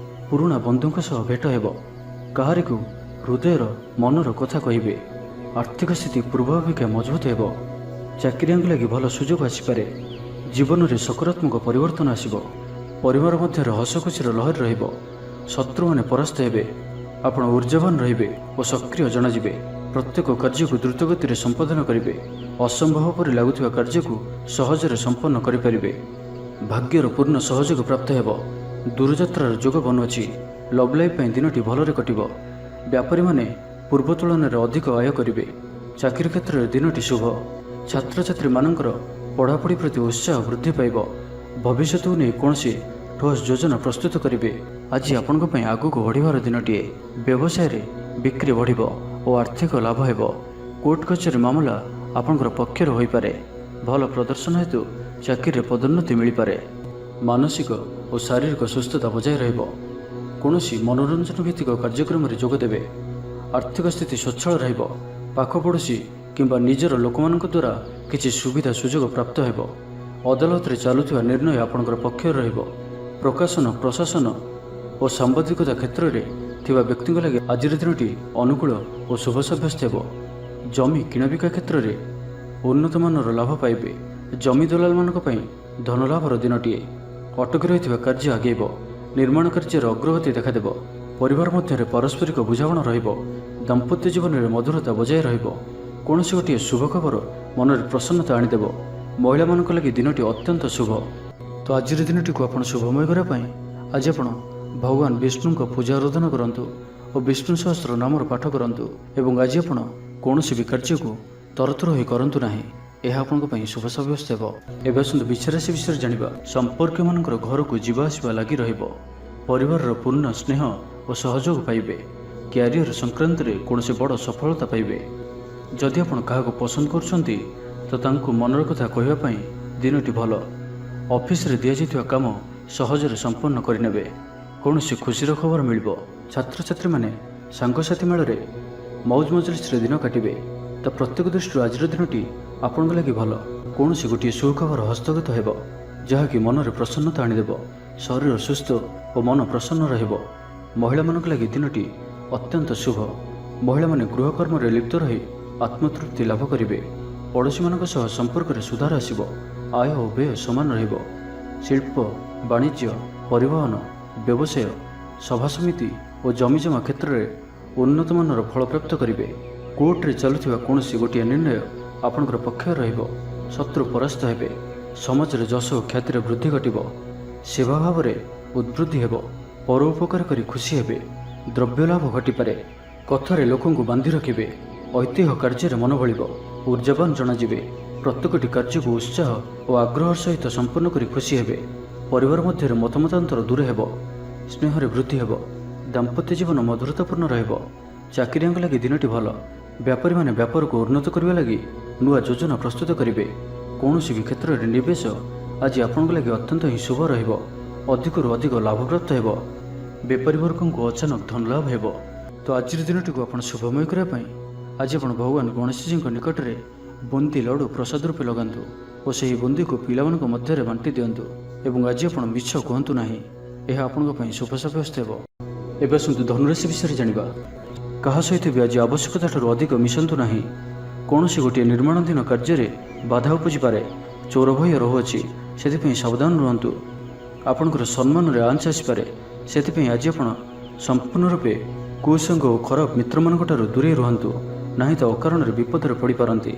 ପୁରୁଣା ବନ୍ଧୁଙ୍କ ସହ ଭେଟ ହେବ। କାହାରିକୁ ହୃଦୟର ମନର କଥା କହିବେ। ଆର୍ଥିକ ସ୍ଥିତି ପୂର୍ବ ଅପେକ୍ଷା ମଜବୁତ ହେବ। ଚାକିରିଆଙ୍କ ଲାଗି ଭଲ ସୁଯୋଗ ଆସିପାରେ। ଜୀବନରେ ସକାରାତ୍ମକ ପରିବର୍ତ୍ତନ ଆସିବ। ପରିବାର ମଧ୍ୟରେ ହସଖୁସିର ଲହରୀ ରହିବ। ଶତ୍ରୁମାନେ ପରାସ୍ତ ହେବେ। ଆପଣ ଊର୍ଜାବାନ ରହିବେ ଓ ସକ୍ରିୟ ଜଣାଯିବେ। ପ୍ରତ୍ୟେକ କାର୍ଯ୍ୟକୁ ଦ୍ରୁତଗତିରେ ସମ୍ପାଦନ କରିବେ। ଅସମ୍ଭବ ପରି ଲାଗୁଥିବା କାର୍ଯ୍ୟକୁ ସହଜରେ ସମ୍ପନ୍ନ କରିପାରିବେ। ଭାଗ୍ୟର ପୂର୍ଣ୍ଣ ସହଯୋଗ ପ୍ରାପ୍ତ ହେବ। ଦୂରଯାତ୍ରାର ଯୋଗ ବନୁଅଛି। ଲଭ୍ ଲାଇଫ୍ ପାଇଁ ଦିନଟି ଭଲରେ କଟିବ। ବ୍ୟାପାରୀମାନେ ପୂର୍ବ ତୁଳନାରେ ଅଧିକ ଆୟ କରିବେ। ଚାକିରି କ୍ଷେତ୍ରରେ ଦିନଟି ଶୁଭ। ଛାତ୍ରଛାତ୍ରୀମାନଙ୍କର ପଢ଼ାପଢ଼ି ପ୍ରତି ଉତ୍ସାହ ବୃଦ୍ଧି ପାଇବ। ଭବିଷ୍ୟତକୁ ନେଇ କୌଣସି ଠୋସ୍ ଯୋଜନା ପ୍ରସ୍ତୁତ କରିବେ। ଆଜି ଆପଣଙ୍କ ପାଇଁ ଆଗକୁ ବଢ଼ିବାର ଦିନଟିଏ। ବ୍ୟବସାୟରେ ବିକ୍ରି ବଢ଼ିବ ଓ ଆର୍ଥିକ ଲାଭ ହେବ। କୋର୍ଟ କଚେରୀ ମାମଲା ଆପଣଙ୍କର ପକ୍ଷରେ ହୋଇପାରେ। ଭଲ ପ୍ରଦର୍ଶନ ହେତୁ ଚାକିରିରେ ପଦୋନ୍ନତି ମିଳିପାରେ। ମାନସିକ ଓ ଶାରୀରିକ ସୁସ୍ଥତା ବଜାୟ ରହିବ। କୌଣସି ମନୋରଞ୍ଜନ ଭିତ୍ତିକ କାର୍ଯ୍ୟକ୍ରମରେ ଯୋଗ ଦେବେ। ଆର୍ଥିକ ସ୍ଥିତି ସ୍ୱଚ୍ଛଳ ରହିବ। ପାଖ ପଡ଼ୋଶୀ କିମ୍ବା ନିଜର ଲୋକମାନଙ୍କ ଦ୍ୱାରା କିଛି ସୁବିଧା ସୁଯୋଗ ପ୍ରାପ୍ତ ହେବ। ଅଦାଲତରେ ଚାଲୁଥିବା ନିର୍ଣ୍ଣୟ ଆପଣଙ୍କର ପକ୍ଷରେ ରହିବ। ପ୍ରକାଶନ, ପ୍ରଶାସନ ଓ ସାମ୍ବାଦିକତା କ୍ଷେତ୍ରରେ ଥିବା ବ୍ୟକ୍ତିଙ୍କ ଲାଗି ଆଜିର ଦିନଟି ଅନୁକୂଳ ଓ ଶୁଭ ସାବ୍ୟସ୍ତ ହେବ। ଜମି କିଣାବିକା କ୍ଷେତ୍ରରେ ଉନ୍ନତମାନର ଲାଭ ପାଇବେ। ଜମି ଦଲାଲମାନଙ୍କ ପାଇଁ ଧନଲାଭର ଦିନଟିଏ। ଅଟକି ରହିଥିବା କାର୍ଯ୍ୟ ଆଗେଇବ। ନିର୍ମାଣ କାର୍ଯ୍ୟରେ ଅଗ୍ରଗତି ଦେଖାଦେବ। ପରିବାର ମଧ୍ୟରେ ପାରସ୍ପରିକ ବୁଝାମଣା ରହିବ। ଦାମ୍ପତ୍ୟ ଜୀବନରେ ମଧୁରତା ବଜାୟ ରହିବ। କୌଣସି ଗୋଟିଏ ଶୁଭ ଖବର ମନରେ ପ୍ରସନ୍ନତା ଆଣିଦେବ। ମହିଳାମାନଙ୍କ ଲାଗି ଦିନଟି ଅତ୍ୟନ୍ତ ଶୁଭ। ତ ଆଜିର ଦିନଟିକୁ ଆପଣ ଶୁଭମୟ କରିବା ପାଇଁ ଆଜି ଆପଣ ଭଗବାନ ବିଷ୍ଣୁଙ୍କ ପୂଜା ଆରାଧନା କରନ୍ତୁ ଓ ବିଷ୍ଣୁ ସହସ୍ର ନାମର ପାଠ କରନ୍ତୁ। ଏବଂ ଆଜି ଆପଣ କୌଣସି ବି କାର୍ଯ୍ୟକୁ ତରତର ହୋଇ କରନ୍ତୁ ନାହିଁ। ଏହା ଆପଣଙ୍କ ପାଇଁ ଶୁଭ ସାବ୍ୟସ୍ତ ହେବ। ଏବେ ଆସନ୍ତୁ ବିଛା ରାଶି ବିଷୟରେ ଜାଣିବା। ସମ୍ପର୍କୀୟମାନଙ୍କର ଘରକୁ ଯିବା ଆସିବା ଲାଗି ରହିବ। ପରିବାରର ପୂର୍ଣ୍ଣ ସ୍ନେହ ଓ ସହଯୋଗ ପାଇବେ। କ୍ୟାରିୟର ସଂକ୍ରାନ୍ତରେ କୌଣସି ବଡ଼ ସଫଳତା ପାଇବେ। ଯଦି ଆପଣ କାହାକୁ ପସନ୍ଦ କରୁଛନ୍ତି ତ ତାଙ୍କୁ ମନର କଥା କହିବା ପାଇଁ ଦିନଟି ଭଲ। ଅଫିସରେ ଦିଆଯାଇଥିବା କାମ ସହଜରେ ସମ୍ପନ୍ନ କରିନେବେ। କୌଣସି ଖୁସିର ଖବର ମିଳିବ। ଛାତ୍ରଛାତ୍ରୀମାନେ ସାଙ୍ଗସାଥି ମେଳରେ ମୌଜ ମଜଲିସରେ ଦିନ କାଟିବେ। ତ ପ୍ରତ୍ୟେକ ଦୃଷ୍ଟିରୁ ଆଜିର ଦିନଟି ଆପଣଙ୍କ ଲାଗି ଭଲ। କୌଣସି ଗୋଟିଏ ସୁଖବର ହସ୍ତଗତ ହେବ ଯାହାକି ମନରେ ପ୍ରସନ୍ନତା ଆଣିଦେବ। ଶରୀର ସୁସ୍ଥ ଓ ମନ ପ୍ରସନ୍ନ ରହିବ। ମହିଳାମାନଙ୍କ ଲାଗି ଦିନଟି ଅତ୍ୟନ୍ତ ଶୁଭ। ମହିଳାମାନେ ଗୃହକର୍ମରେ ଲିପ୍ତ ରହି ଆତ୍ମତୃପ୍ତି ଲାଭ କରିବେ। ପଡ଼ୋଶୀମାନଙ୍କ ସହ ସମ୍ପର୍କରେ ସୁଧାର ଆସିବ। ଆୟ ଓ ବ୍ୟୟ ସମାନ ରହିବ। ଶିଳ୍ପ, ବାଣିଜ୍ୟ, ପରିବହନ, ବ୍ୟବସାୟ, ସଭାସମିତି ଓ ଜମିଜମା କ୍ଷେତ୍ରରେ ଉନ୍ନତମାନର ଫଳପ୍ରାପ୍ତ କରିବେ। କୋର୍ଟରେ ଚାଲୁଥିବା କୌଣସି ଗୋଟିଏ ନିର୍ଣ୍ଣୟ ଆପଣଙ୍କର ପକ୍ଷରେ ରହିବ। ଶତ୍ରୁ ପରାସ୍ତ ହେବେ। ସମାଜରେ ଯଶ ଓ ଖ୍ୟାତିରେ ବୃଦ୍ଧି ଘଟିବ। ସେବା ଭାବରେ ଉଦ୍ବୃଦ୍ଧି ହେବ। ପର ଉପକାର କରି ଖୁସି ହେବେ। ଦ୍ରବ୍ୟ ଲାଭ ଘଟିପାରେ। କଥାରେ ଲୋକଙ୍କୁ ବାନ୍ଧି ରଖିବେ। ଐତିହ୍ୟ କାର୍ଯ୍ୟରେ ମନ ବଳିବ। ଉର୍ଜାବାନ ଜଣାଯିବେ। ପ୍ରତ୍ୟେକଟି କାର୍ଯ୍ୟକୁ ଉତ୍ସାହ ଓ ଆଗ୍ରହ ସହିତ ସମ୍ପନ୍ନ କରି ଖୁସି ହେବେ। ପରିବାର ମଧ୍ୟରେ ମତମତାନ୍ତର ଦୂର ହେବ। ସ୍ନେହରେ ବୃଦ୍ଧି ହେବ। ଦାମ୍ପତ୍ୟ ଜୀବନ ମଧୁରତାପୂର୍ଣ୍ଣ ରହିବ। ଚାକିରିଆଙ୍କ ଲାଗି ଦିନଟି ଭଲ। ବ୍ୟାପାରୀମାନେ ବ୍ୟାପାରକୁ ଉନ୍ନତ କରିବା ଲାଗି ନୂଆ ଯୋଜନା ପ୍ରସ୍ତୁତ କରିବେ। କୌଣସି ବି କ୍ଷେତ୍ରରେ ନିବେଶ ଆଜି ଆପଣଙ୍କ ଲାଗି ଅତ୍ୟନ୍ତ ହିଁ ଶୁଭ ରହିବ। ଅଧିକରୁ ଅଧିକ ଲାଭପ୍ରାପ୍ତ ହେବ। ବେପାରୀ ବର୍ଗଙ୍କୁ ଅଚାନକ ଧନ ଲାଭ ହେବ। ତ ଆଜିର ଦିନଟିକୁ ଆପଣ ଶୁଭମୟ କରିବା ପାଇଁ ଆଜି ଆପଣ ଭଗବାନ ଗଣେଶଜୀଙ୍କ ନିକଟରେ ବୁନ୍ଦି ଲଡ଼ୁ ପ୍ରସାଦ ରୂପେ ଲଗାନ୍ତୁ ଓ ସେହି ବୁନ୍ଦିକୁ ପିଲାମାନଙ୍କ ମଧ୍ୟରେ ବାଣ୍ଟି ଦିଅନ୍ତୁ। ଏବଂ ଆଜି ଆପଣ ମିଛ କୁହନ୍ତୁ ନାହିଁ। ଏହା ଆପଣଙ୍କ ପାଇଁ ଶୁଭ ସାବ୍ୟସ୍ତ ହେବ। ଏବେ ଆସନ୍ତୁ ଧନୁରାଶି ବିଷୟରେ ଜାଣିବା। କାହା ସହିତ ବି ଆଜି ଆବଶ୍ୟକତାଠାରୁ ଅଧିକ ମିଶନ୍ତୁ ନାହିଁ। କୌଣସି ଗୋଟିଏ ନିର୍ମାଣାଧୀନ କାର୍ଯ୍ୟରେ ବାଧା ଉପୁଜିପାରେ। ଚୋର ଭୟ ରହୁଅଛି, ସେଥିପାଇଁ ସାବଧାନ ରୁହନ୍ତୁ। ଆପଣଙ୍କର ସମ୍ମାନରେ ଆଞ୍ଚ ଆସିପାରେ, ସେଥିପାଇଁ ଆଜି ଆପଣ ସମ୍ପୂର୍ଣ୍ଣ ରୂପେ କୁସଙ୍ଗ ଓ ଖରାପ ମିତ୍ରମାନଙ୍କଠାରୁ ଦୂରେଇ ରୁହନ୍ତୁ, ନାହିଁ ତ ଅକାରଣରେ ବିପଦରେ ପଡ଼ିପାରନ୍ତି।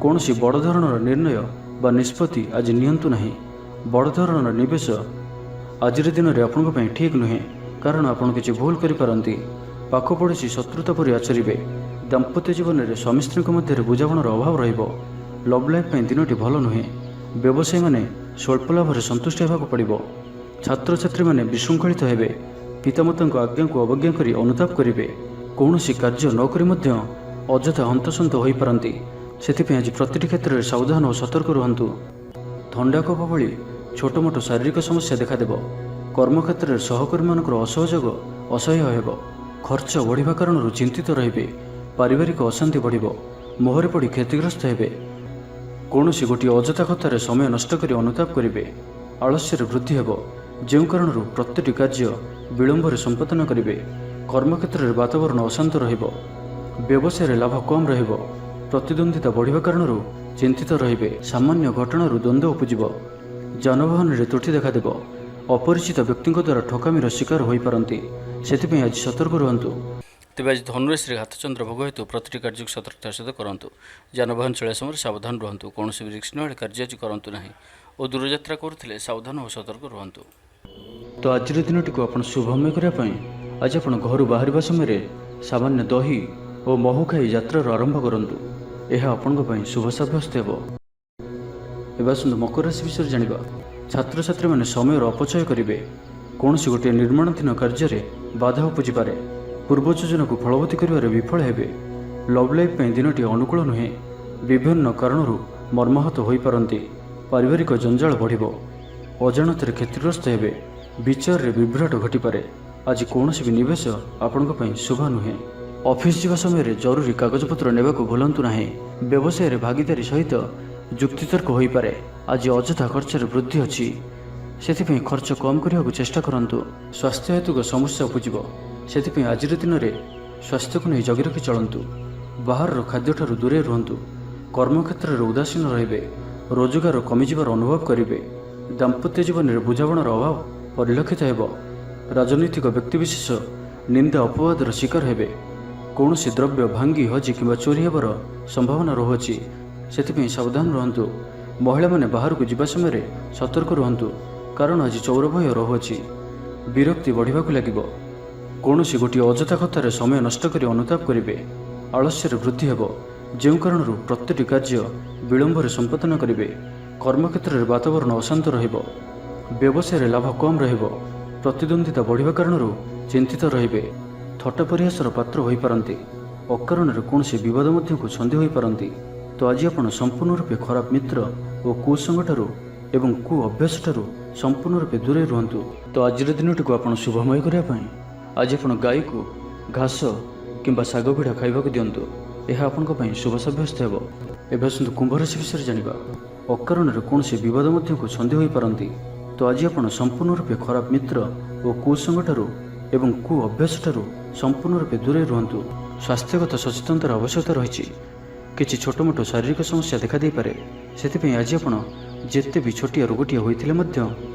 କୌଣସି ବଡ଼ ଧରଣର ନିର୍ଣ୍ଣୟ ବା ନିଷ୍ପତ୍ତି ଆଜି ନିଅନ୍ତୁ ନାହିଁ। ବଡ଼ ଧରଣର ନିବେଶ ଆଜିର ଦିନରେ ଆପଣଙ୍କ ପାଇଁ ଠିକ୍ ନୁହେଁ, କାରଣ ଆପଣ କିଛି ଭୁଲ କରିପାରନ୍ତି। ପାଖ ପଡ଼ୋଶୀ ଶତ୍ରୁତା ପରି ଆଚରିବେ। ଦାମ୍ପତ୍ୟ ଜୀବନରେ ସ୍ୱାମୀ ସ୍ତ୍ରୀଙ୍କ ମଧ୍ୟରେ ବୁଝାମଣାର ଅଭାବ ରହିବ। ଲଭ୍ ଲାଇଫ୍ ପାଇଁ ଦିନଟି ଭଲ ନୁହେଁ। ବ୍ୟବସାୟୀମାନେ ସ୍ୱଳ୍ପ ଲାଭରେ ସନ୍ତୁଷ୍ଟ ହେବାକୁ ପଡ଼ିବ। ଛାତ୍ରଛାତ୍ରୀମାନେ ବିଶୃଙ୍ଖଳିତ ହେବେ। ପିତାମାତାଙ୍କ ଆଜ୍ଞାକୁ ଅବଜ୍ଞା କରି ଅନୁତାପ କରିବେ। କୌଣସି କାର୍ଯ୍ୟ ନ କରି ମଧ୍ୟ ଅଯଥା ହନ୍ତସନ୍ତ ହୋଇପାରନ୍ତି, ସେଥିପାଇଁ ଆଜି ପ୍ରତିଟି କ୍ଷେତ୍ରରେ ସାବଧାନ ଓ ସତର୍କ ରୁହନ୍ତୁ। ଥଣ୍ଡା କଫ ଭଳି ଛୋଟମୋଟ ଶାରୀରିକ ସମସ୍ୟା ଦେଖାଦେବ। କର୍ମକ୍ଷେତ୍ରରେ ସହକର୍ମୀମାନଙ୍କର ଅସହଯୋଗ ଅସହ୍ୟ ହେବ। ଖର୍ଚ୍ଚ ବଢ଼ିବା କାରଣରୁ ଚିନ୍ତିତ ରହିବେ। ପାରିବାରିକ ଅଶାନ୍ତି ବଢ଼ିବ। ମୋହରେ ପଡ଼ି କ୍ଷତିଗ୍ରସ୍ତ ହେବେ। କୌଣସି ଗୋଟିଏ ଅଯଥା କଥାରେ ସମୟ ନଷ୍ଟ କରି ଅନୁତାପ କରିବେ। ଆଳସ୍ୟରେ ବୃଦ୍ଧି ହେବ, ଯେଉଁ କାରଣରୁ ପ୍ରତିଟି କାର୍ଯ୍ୟ ବିଳମ୍ବରେ ସମ୍ପାଦନ କରିବେ। କର୍ମକ୍ଷେତ୍ରରେ ବାତାବରଣ ଅଶାନ୍ତ ରହିବ। ବ୍ୟବସାୟରେ ଲାଭ କମ୍ ରହିବ। ପ୍ରତିଦ୍ୱନ୍ଦ୍ୱିତା ବଢ଼ିବା କାରଣରୁ ଚିନ୍ତିତ ରହିବେ। ସାମାନ୍ୟ ଘଟଣାରୁ ଦ୍ୱନ୍ଦ୍ୱ ଉପୁଜିବ। ଯାନବାହନରେ ତ୍ରୁଟି ଦେଖାଦେବ। ଅପରିଚିତ ବ୍ୟକ୍ତିଙ୍କ ଦ୍ୱାରା ଠକାମିର ଶିକାର ହୋଇପାରନ୍ତି, ସେଥିପାଇଁ ଆଜି ସତର୍କ ରୁହନ୍ତୁ। ତେବେ ଆଜି ଧନୁରାଶିରେ ଘାତଚନ୍ଦ୍ର ଭୋଗ ହେତୁ ପ୍ରତିଟି କାର୍ଯ୍ୟକୁ ସତର୍କତାର ସହିତ କରନ୍ତୁ। ଯାନବାହନ ଚଳାଇବା ସମୟରେ ସାବଧାନ ରୁହନ୍ତୁ। କୌଣସି ବି ରିସ୍କ ନେବାରେ କାର୍ଯ୍ୟ ଆଜି କରନ୍ତୁ ନାହିଁ ଓ ଦୂରଯାତ୍ରା କରୁଥିଲେ ସାବଧାନ ଓ ସତର୍କ ରୁହନ୍ତୁ। ତ ଆଜିର ଦିନଟିକୁ ଆପଣ ଶୁଭମୟ କରିବା ପାଇଁ ଆଜି ଆପଣ ଘରୁ ବାହାରିବା ସମୟରେ ସାମାନ୍ୟ ଦହି ଓ ମହୁ ଖାଇ ଯାତ୍ରାର ଆରମ୍ଭ କରନ୍ତୁ। ଏହା ଆପଣଙ୍କ ପାଇଁ ଶୁଭ ସାବ୍ୟସ୍ତ ହେବ। ଏବେ ଆସନ୍ତୁ ମକର ରାଶି ବିଷୟରେ ଜାଣିବା। ଛାତ୍ରଛାତ୍ରୀମାନେ ସମୟର ଅପଚୟ କରିବେ। କୌଣସି ଗୋଟିଏ ନିର୍ମାଣାଧୀନ କାର୍ଯ୍ୟରେ ବାଧା ଉପୁଜିପାରେ। ପୂର୍ବ ଯୋଜନାକୁ ଫଳବତୀ କରିବାରେ ବିଫଳ ହେବେ। ଲଭ୍ ଲାଇଫ୍ ପାଇଁ ଦିନଟି ଅନୁକୂଳ ନୁହେଁ। ବିଭିନ୍ନ କାରଣରୁ ମର୍ମାହତ ହୋଇପାରନ୍ତି। ପାରିବାରିକ ଜଞ୍ଜାଳ ବଢ଼ିବ। ଅଜାଣତରେ କ୍ଷତିଗ୍ରସ୍ତ ହେବେ। ବିଚାରରେ ବିଭ୍ରାଟ ଘଟିପାରେ। ଆଜି କୌଣସି ବି ନିବେଶ ଆପଣଙ୍କ ପାଇଁ ଶୁଭ ନୁହେଁ। ଅଫିସ ଯିବା ସମୟରେ ଜରୁରୀ କାଗଜପତ୍ର ନେବାକୁ ଭୁଲନ୍ତୁ ନାହିଁ। ବ୍ୟବସାୟରେ ଭାଗିଦାରୀ ସହିତ ଯୁକ୍ତିତର୍କ ହୋଇପାରେ। ଆଜି ଅଯଥା ଖର୍ଚ୍ଚରେ ବୃଦ୍ଧି ଅଛି, ସେଥିପାଇଁ ଖର୍ଚ୍ଚ କମ୍ କରିବାକୁ ଚେଷ୍ଟା କରନ୍ତୁ। ସ୍ୱାସ୍ଥ୍ୟ ହେତୁକ ସମସ୍ୟା ଉପୁଜିବ, ସେଥିପାଇଁ ଆଜିର ଦିନରେ ସ୍ୱାସ୍ଥ୍ୟକୁ ନେଇ ଜଗି ରଖି ଚଳନ୍ତୁ। ବାହାରର ଖାଦ୍ୟଠାରୁ ଦୂରେଇ ରୁହନ୍ତୁ। କର୍ମକ୍ଷେତ୍ରରେ ଉଦାସୀନ ରହିବେ। ରୋଜଗାର କମିଯିବାର ଅନୁଭବ କରିବେ। ଦାମ୍ପତ୍ୟ ଜୀବନରେ ବୁଝାମଣାର ଅଭାବ ପରିଲକ୍ଷିତ ହେବ। ରାଜନୈତିକ ବ୍ୟକ୍ତିବିଶେଷ ନିନ୍ଦା ଅପବାଦର ଶିକାର ହେବେ। କୌଣସି ଦ୍ରବ୍ୟ ଭାଙ୍ଗି ହଜି କିମ୍ବା ଚୋରି ହେବାର ସମ୍ଭାବନା ରହୁଅଛି, ସେଥିପାଇଁ ସାବଧାନ ରୁହନ୍ତୁ। ମହିଳାମାନେ ବାହାରକୁ ଯିବା ସମୟରେ ସତର୍କ ରୁହନ୍ତୁ, କାରଣ ଆଜି ଚୋର ଭୟ ରହୁଅଛି। ବିରକ୍ତି ବଢ଼ିବାକୁ ଲାଗିବ। କୌଣସି ଗୋଟିଏ ଅଯଥା କଥାରେ ସମୟ ନଷ୍ଟ କରି ଅନୁତାପ କରିବେ। ଆଳସ୍ୟରେ ବୃଦ୍ଧି ହେବ, ଯେଉଁ କାରଣରୁ ପ୍ରତିଟି କାର୍ଯ୍ୟ ବିଳମ୍ବରେ ସମ୍ପାଦନ କରିବେ। କର୍ମକ୍ଷେତ୍ରରେ ବାତାବରଣ ଅଶାନ୍ତ ରହିବ। ବ୍ୟବସାୟରେ ଲାଭ କମ୍ ରହିବ। ପ୍ରତିଦ୍ୱନ୍ଦ୍ୱିତା ବଢ଼ିବା କାରଣରୁ ଚିନ୍ତିତ ରହିବେ। ଥଟ୍ଟା ପରିହାସର ପାତ୍ର ହୋଇପାରନ୍ତି। ଅକାରଣରେ କୌଣସି ବିବାଦ ମଧ୍ୟକୁ ଛନ୍ଦି ହୋଇପାରନ୍ତି। ତ ଆଜି ଆପଣ ସମ୍ପୂର୍ଣ୍ଣ ରୂପେ ଖରାପ ମିତ୍ର ଓ କୁସଙ୍ଗଠାରୁ ଏବଂ କୁ ଅଭ୍ୟାସଠାରୁ ସମ୍ପୂର୍ଣ୍ଣ ରୂପେ ଦୂରେଇ ରୁହନ୍ତୁ। ତ ଆଜିର ଦିନଟିକୁ ଆପଣ ଶୁଭମୟ କରିବା ପାଇଁ ଆଜି ଆପଣ ଗାଈକୁ ଘାସ କିମ୍ବା ଶାଗ ପିଠା ଖାଇବାକୁ ଦିଅନ୍ତୁ। ଏହା ଆପଣଙ୍କ ପାଇଁ ଶୁଭ ସାବ୍ୟସ୍ତ ହେବ। ଏବେ ଆସନ୍ତୁ କୁମ୍ଭ ରାଶି ବିଷୟରେ ଜାଣିବା। ଅକାରଣରେ କୌଣସି ବିବାଦ ମଧ୍ୟକୁ ଛନ୍ଦି ହୋଇପାରନ୍ତି। ତ ଆଜି ଆପଣ ସମ୍ପୂର୍ଣ୍ଣ ରୂପେ ଖରାପ ମିତ୍ର ଓ କୁସଙ୍ଗଠାରୁ ଏବଂ କୁ ଅଭ୍ୟାସଠାରୁ ସମ୍ପୂର୍ଣ୍ଣ ରୂପେ ଦୂରେଇ ରୁହନ୍ତୁ। ସ୍ୱାସ୍ଥ୍ୟଗତ ସଚେତନତାର ଆବଶ୍ୟକତା ରହିଛି। କିଛି ଛୋଟମୋଟ ଶାରୀରିକ ସମସ୍ୟା ଦେଖାଦେଇପାରେ। ସେଥିପାଇଁ ଆଜି ଆପଣ ଯେତେ ବି ଛୋଟିଆ ରୋଗଟିଏ ହୋଇଥିଲେ ମଧ୍ୟ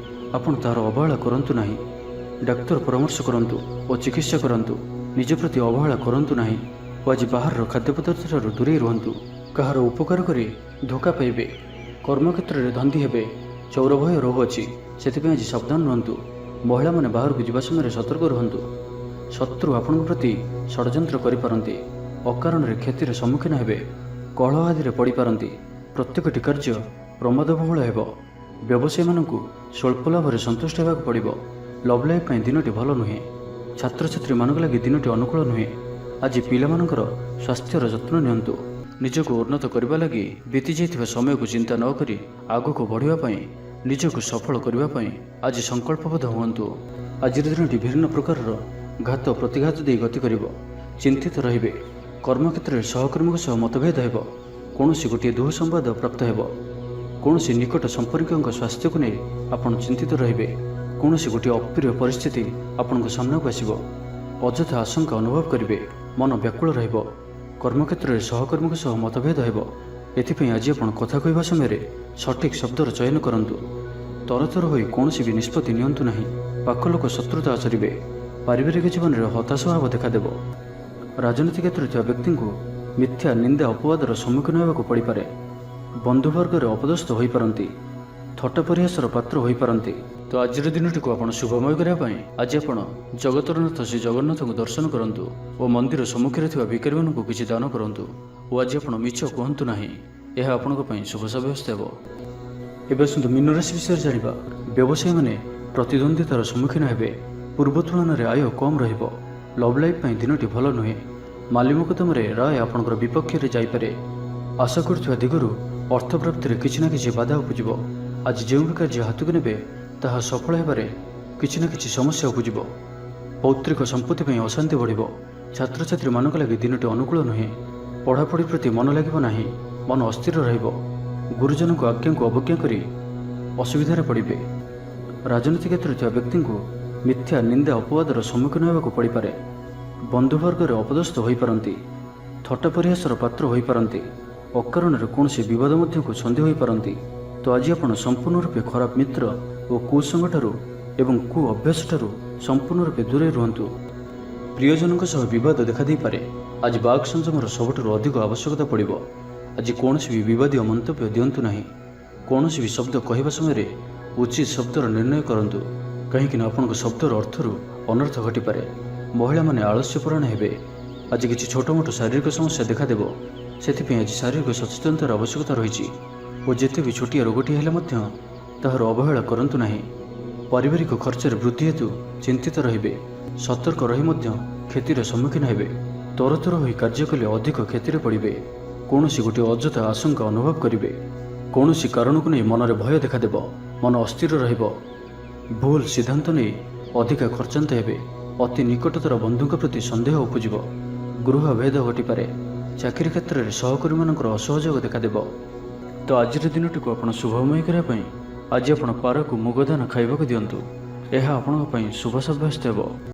ଆପଣ ତାହାର ଅବହେଳା କରନ୍ତୁ ନାହିଁ। ଡାକ୍ତର ପରାମର୍ଶ କରନ୍ତୁ ଓ ଚିକିତ୍ସା କରନ୍ତୁ। ନିଜ ପ୍ରତି ଅବହେଳା କରନ୍ତୁ ନାହିଁ ଓ ଆଜି ବାହାରର ଖାଦ୍ୟପଦାର୍ଥଠାରୁ ଦୂରେଇ ରୁହନ୍ତୁ। କାହାର ଉପକାର କରି ଧୋକା ପାଇବେ, କର୍ମକ୍ଷେତ୍ରରେ ଧନ୍ଦୀ ହେବେ, ଚୌର ଭୟ ରହୁଅଛି। ସେଥିପାଇଁ ଆଜି ସାବଧାନ ରୁହନ୍ତୁ। ମହିଳାମାନେ ବାହାରକୁ ଯିବା ସମୟରେ ସତର୍କ ରୁହନ୍ତୁ। ଶତ୍ରୁ ଆପଣଙ୍କ ପ୍ରତି ଷଡ଼ଯନ୍ତ୍ର କରିପାରନ୍ତି। ଅକାରଣରେ କ୍ଷତିର ସମ୍ମୁଖୀନ ହେବେ, କଳହ ଆଦିରେ ପଡ଼ିପାରନ୍ତି। ପ୍ରତ୍ୟେକଟି କାର୍ଯ୍ୟ ପ୍ରମାଦବହୁଳ ହେବ। ବ୍ୟବସାୟୀମାନଙ୍କୁ ସ୍ୱଳ୍ପ ଲାଭରେ ସନ୍ତୁଷ୍ଟ ହେବାକୁ ପଡ଼ିବ। ଲଭ୍ ଲାଇଫ୍ ପାଇଁ ଦିନଟି ଭଲ ନୁହେଁ। ଛାତ୍ରଛାତ୍ରୀମାନଙ୍କ ଲାଗି ଦିନଟି ଅନୁକୂଳ ନୁହେଁ। ଆଜି ପିଲାମାନଙ୍କର ସ୍ୱାସ୍ଥ୍ୟର ଯତ୍ନ ନିଅନ୍ତୁ। ନିଜକୁ ଉନ୍ନତ କରିବା ଲାଗି ବିତି ଯାଇଥିବା ସମୟକୁ ଚିନ୍ତା ନ କରି ଆଗକୁ ବଢ଼ିବା ପାଇଁ, ନିଜକୁ ସଫଳ କରିବା ପାଇଁ ଆଜି ସଂକଳ୍ପବଦ୍ଧ ହୁଅନ୍ତୁ। ଆଜିର ଦିନଟି ବିଭିନ୍ନ ପ୍ରକାରର ଘାତ ପ୍ରତିଘାତ ଦେଇ ଗତି କରିବ। ଚିନ୍ତିତ ରହିବେ। କର୍ମକ୍ଷେତ୍ରରେ ସହକର୍ମୀଙ୍କ ସହ ମତଭେଦ ହେବ। କୌଣସି ଗୋଟିଏ ଦୁଃସମ୍ବାଦ ପ୍ରାପ୍ତ ହେବ। କୌଣସି ନିକଟ ସମ୍ପର୍କୀୟଙ୍କ ସ୍ୱାସ୍ଥ୍ୟକୁ ନେଇ ଆପଣ ଚିନ୍ତିତ ରହିବେ। କୌଣସି ଗୋଟିଏ ଅପ୍ରିୟ ପରିସ୍ଥିତି ଆପଣଙ୍କ ସାମ୍ନାକୁ ଆସିବ। ଅଯଥା ଆଶଙ୍କା ଅନୁଭବ କରିବେ। ମନ ବ୍ୟାକୁଳ ରହିବ। କର୍ମକ୍ଷେତ୍ରରେ ସହକର୍ମୀଙ୍କ ସହ ମତଭେଦ ହେବ। ଏଥିପାଇଁ ଆଜି ଆପଣ କଥା କହିବା ସମୟରେ ସଠିକ୍ ଶବ୍ଦର ଚୟନ କରନ୍ତୁ। ତରତର ହୋଇ କୌଣସି ବି ନିଷ୍ପତ୍ତି ନିଅନ୍ତୁ ନାହିଁ। ପାଖ ଲୋକ ଶତ୍ରୁତା ଆଚରିବେ। ପାରିବାରିକ ଜୀବନରେ ହତାଶ ଭାବ ଦେଖାଦେବ। ରାଜନୀତି କ୍ଷେତ୍ରରେ ଥିବା ବ୍ୟକ୍ତିଙ୍କୁ ମିଥ୍ୟା ନିନ୍ଦା ଅପବାଦର ସମ୍ମୁଖୀନ ହେବାକୁ ପଡ଼ିପାରେ। ବନ୍ଧୁବର୍ଗରେ ଅପଦସ୍ଥ ହୋଇପାରନ୍ତି। ଥଟ୍ଟା ପରିହାସର ପାତ୍ର ହୋଇପାରନ୍ତି। ତ ଆଜିର ଦିନଟିକୁ ଆପଣ ଶୁଭମୟ କରିବା ପାଇଁ ଆଜି ଆପଣ ଜଗତରନାଥ ଶ୍ରୀ ଜଗନ୍ନାଥଙ୍କୁ ଦର୍ଶନ କରନ୍ତୁ ଓ ମନ୍ଦିର ସମ୍ମୁଖରେ ଥିବା ଭିକାରୀମାନଙ୍କୁ କିଛି ଦାନ କରନ୍ତୁ। ଓ ଆଜି ଆପଣ ମିଛ କୁହନ୍ତୁ ନାହିଁ। ଏହା ଆପଣଙ୍କ ପାଇଁ ଶୁଭ ସାବ୍ୟସ୍ତ ହେବ। ଏବେ ଆସନ୍ତୁ ମୀନ ରାଶି ବିଷୟରେ ଜାଣିବା। ବ୍ୟବସାୟୀମାନେ ପ୍ରତିଦ୍ୱନ୍ଦ୍ୱିତାର ସମ୍ମୁଖୀନ ହେବେ। ପୂର୍ବ ତୁଳନାରେ ଆୟ କମ୍ ରହିବ। ଲଭ୍ ଲାଇଫ୍ ପାଇଁ ଦିନଟି ଭଲ ନୁହେଁ। ମାଲି ମକଦ୍ଦମାରେ ରାୟ ଆପଣଙ୍କର ବିପକ୍ଷରେ ଯାଇପାରେ। ଆଶା କରୁଥିବା ଦିଗରୁ ଅର୍ଥ ପ୍ରାପ୍ତିରେ କିଛି ନା କିଛି ବାଧା ଉପୁଜିବ। ଆଜି ଯେଉଁ ବି କାର୍ଯ୍ୟ ହାତକୁ ନେବେ ତାହା ସଫଳ ହେବାରେ କିଛି ନା କିଛି ସମସ୍ୟା ଉପୁଜିବ। ପୌତ୍ରିକ ସମ୍ପତ୍ତି ପାଇଁ ଅଶାନ୍ତି ବଢ଼ିବ। ଛାତ୍ରଛାତ୍ରୀମାନଙ୍କ ଲାଗି ଦିନଟି ଅନୁକୂଳ ନୁହେଁ। ପଢ଼ାପଢ଼ି ପ୍ରତି ମନ ଲାଗିବ ନାହିଁ। ମନ ଅସ୍ଥିର ରହିବ। ଗୁରୁଜନଙ୍କ ଆଜ୍ଞାକୁ ଅବଜ୍ଞା କରି ଅସୁବିଧାରେ ପଡ଼ିବେ। ରାଜନୀତି କ୍ଷେତ୍ରରେ ଥିବା ବ୍ୟକ୍ତିଙ୍କୁ ମିଥ୍ୟା ନିନ୍ଦା ଅପବାଦର ସମ୍ମୁଖୀନ ହେବାକୁ ପଡ଼ିପାରେ। ବନ୍ଧୁବର୍ଗରେ ଅପଦସ୍ଥ ହୋଇପାରନ୍ତି। ଥଟ୍ଟା ପରିହାସର ପାତ୍ର ହୋଇପାରନ୍ତି। ଅକାରଣରେ କୌଣସି ବିବାଦ ମଧ୍ୟକୁ ଛନ୍ଦି ହୋଇପାରନ୍ତି। ତ ଆଜି ଆପଣ ସମ୍ପୂର୍ଣ୍ଣ ରୂପେ ଖରାପ ମିତ୍ର ଓ କୁସଙ୍ଗଠାରୁ ଏବଂ କୁ ଅଭ୍ୟାସଠାରୁ ସମ୍ପୂର୍ଣ୍ଣ ରୂପେ ଦୂରେଇ ରୁହନ୍ତୁ। ପ୍ରିୟଜନଙ୍କ ସହ ବିବାଦ ଦେଖାଦେଇପାରେ। ଆଜି ବାକ୍ ସଂଯମର ସବୁଠାରୁ ଅଧିକ ଆବଶ୍ୟକତା ପଡ଼ିବ। ଆଜି କୌଣସି ବି ବିବାଦୀୟ ମନ୍ତବ୍ୟ ଦିଅନ୍ତୁ ନାହିଁ। କୌଣସି ବି ଶବ୍ଦ କହିବା ସମୟରେ ଉଚିତ ଶବ୍ଦର ନିର୍ଣ୍ଣୟ କରନ୍ତୁ। କାହିଁକିନା ଆପଣଙ୍କ ଶବ୍ଦର ଅର୍ଥରୁ ଅନର୍ଥ ଘଟିପାରେ। ମହିଳାମାନେ ଆଳସ୍ୟପରାୟଣ ହେବେ। ଆଜି କିଛି ଛୋଟମୋଟ ଶାରୀରିକ ସମସ୍ୟା ଦେଖାଦେବ। ସେଥିପାଇଁ ଆଜି ଶାରୀରିକ ସଚେତନତାର ଆବଶ୍ୟକତା ରହିଛି ଓ ଯେତେ ବି ଛୋଟିଆ ରୋଗଟିଏ ହେଲେ ମଧ୍ୟ ତାହାର ଅବହେଳା କରନ୍ତୁ ନାହିଁ। ପାରିବାରିକ ଖର୍ଚ୍ଚରେ ବୃଦ୍ଧି ହେତୁ ଚିନ୍ତିତ ରହିବେ। ସତର୍କ ରହି ମଧ୍ୟ କ୍ଷତିର ସମ୍ମୁଖୀନ ହେବେ। ତରତର ହୋଇ କାର୍ଯ୍ୟ କଲେ ଅଧିକ କ୍ଷତିରେ ପଡ଼ିବେ। କୌଣସି ଗୋଟିଏ ଅଯଥା ଆଶଙ୍କା ଅନୁଭବ କରିବେ। କୌଣସି କାରଣକୁ ନେଇ ମନରେ ଭୟ ଦେଖାଦେବ। ମନ ଅସ୍ଥିର ରହିବ। ଭୁଲ ସିଦ୍ଧାନ୍ତ ନେଇ ଅଧିକା ଖର୍ଚ୍ଚାନ୍ତ ହେବେ। ଅତି ନିକଟତର ବନ୍ଧୁଙ୍କ ପ୍ରତି ସନ୍ଦେହ ଉପୁଜିବ। ଗୃହ ଭେଦ ଘଟିପାରେ। ଚାକିରି କ୍ଷେତ୍ରରେ ସହକର୍ମୀମାନଙ୍କର ଅସହଯୋଗ ଦେଖାଦେବ। ତ ଆଜିର ଦିନଟିକୁ ଆପଣ ଶୁଭମୟ କରିବା ପାଇଁ ଆଜି ଆପଣ ପାରାକୁ ମୁଗ ଦାନା ଖାଇବାକୁ ଦିଅନ୍ତୁ। ଏହା ଆପଣଙ୍କ ପାଇଁ ଶୁଭ ସାବ୍ୟସ୍ତ ହେବ।